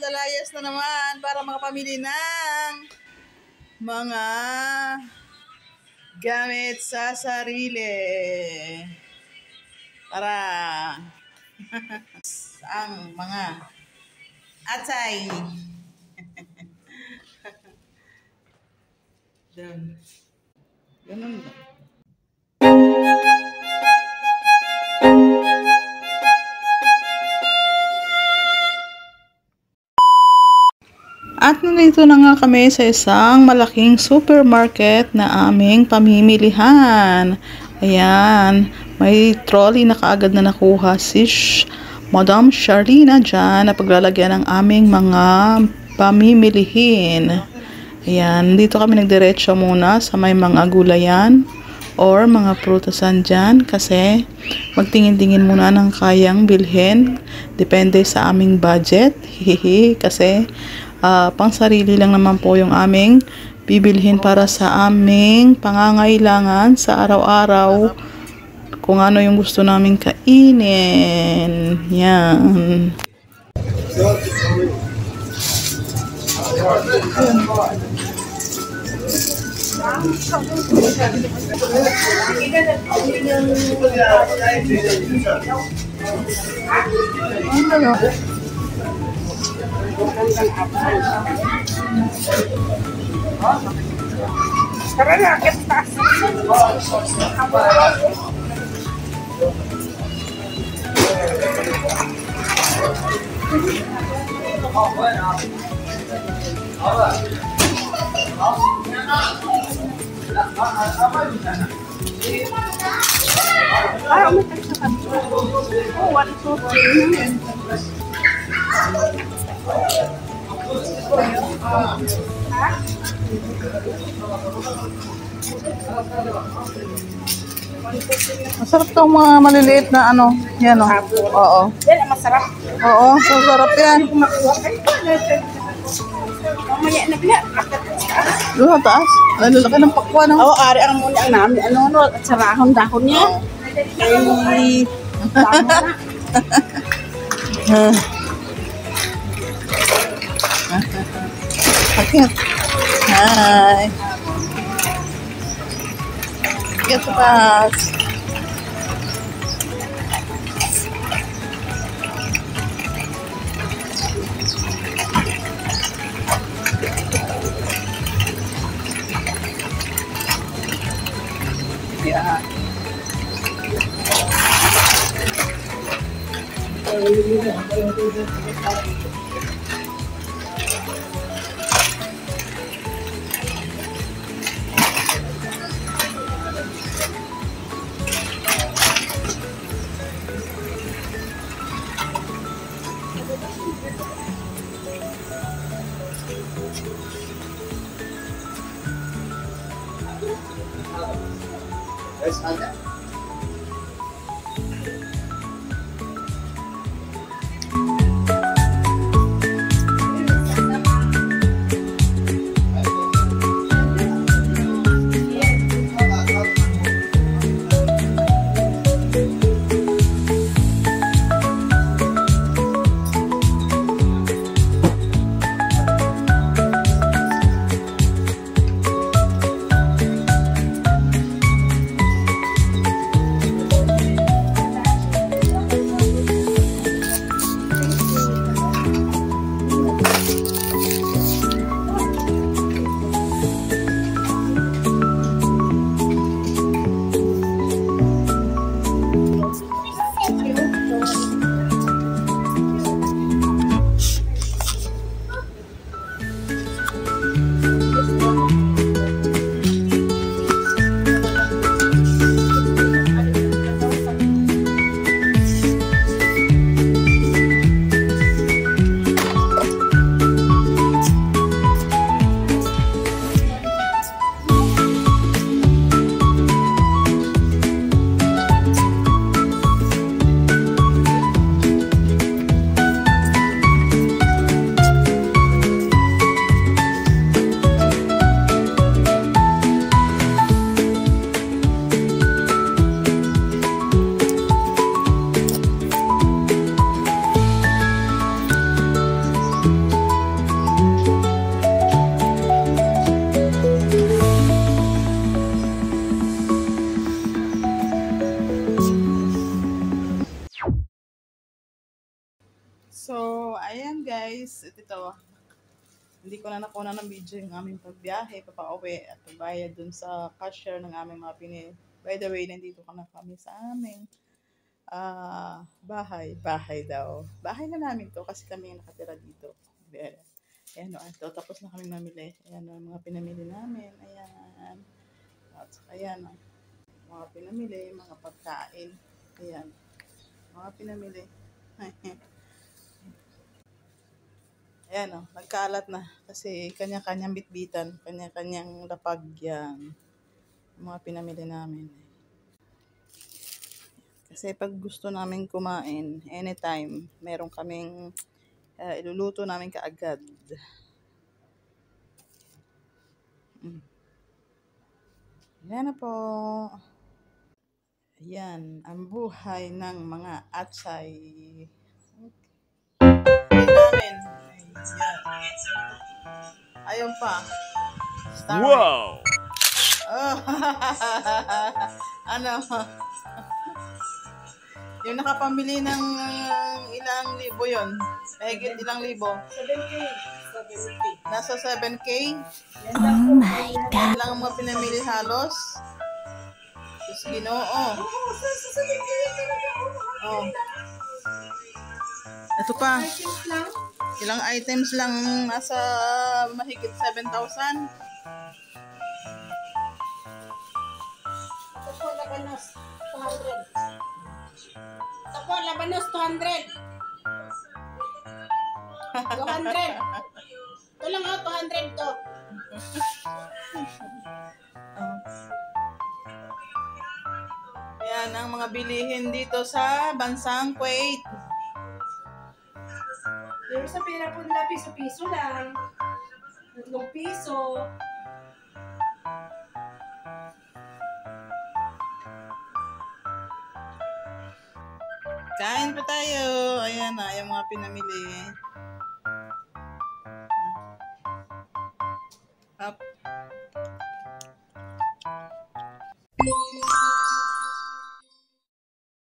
naglalayas na naman para makapamili ng mga gamit sa sarili. Para ang mga atay. Ganun ba? At nandito na nga kami sa isang malaking supermarket na aming pamimilihan. Ayan, may trolley na kaagad na nakuha si Madam Sharlina dyan na paglalagyan ng aming mga pamimilihin. Ayan, dito kami nagdiretso muna sa may mga gulayan or mga prutasan dyan kasi magtingin-tingin muna ng kayang bilhin. Depende sa aming budget. Kasi pang sarili lang naman po yung aming bibilhin para sa aming pangangailangan sa araw-araw, kung ano yung gusto naming kainin. Yan. Masarap tong mga maliliit na ano, yan o. Oo. Yan ang masarap. Oo, masarap yan. Mamaya na biya. Doon sa taas. Ang lalaki ng pakwan. Oo, ari ang muna ang namin. Ano, at sarahon dahon niya. Ay, tama na. Akit. Hi. Akit sa taas. Yeah. guys, ito. Hindi ko na nakuna ng video yung aming pagbiyahe, papauwi at pagbayad dun sa cashier ng aming mga pinili. By the way, nandito ka na kami sa aming bahay daw. Bahay na namin to kasi kami yung nakatira dito. Ayan o, ito, tapos na kami mamili. Ayan o, mga pinamili namin. Ayan. At saka ayan o, mga pinamili, mga pagkain. Ayan, mga pinamili. Ayan o, nagkalat na. Kasi kanya-kanyang bitbitan, kanya-kanyang lapag yan. Mga pinamili namin. Kasi pag gusto namin kumain, anytime, meron kaming iluluto namin kaagad. Ayan na po. Ayan, ang buhay ng mga atsay. Namin. Ayun pa. Starry. Wow! Oh. Ano? Yung nakapamili ng ilang libo yon? Higit ilang libo? 7K. Nasa 7K? Oh my God. Ilang mga pinamili halos? Diyos Ginoo. Oh. Ito pa. Ilang items lang nasa mahigit 7,000. Ito po, labanos. 200. Ito po, labanos. 200. 200. Ito lang o, 200 to. Yan ang mga bilihin dito sa bansang Kuwait. Pero sa pera po nila, piso-piso lang. 3 piso. Kain pa tayo. Ayan na, yung mga pinamili. Up.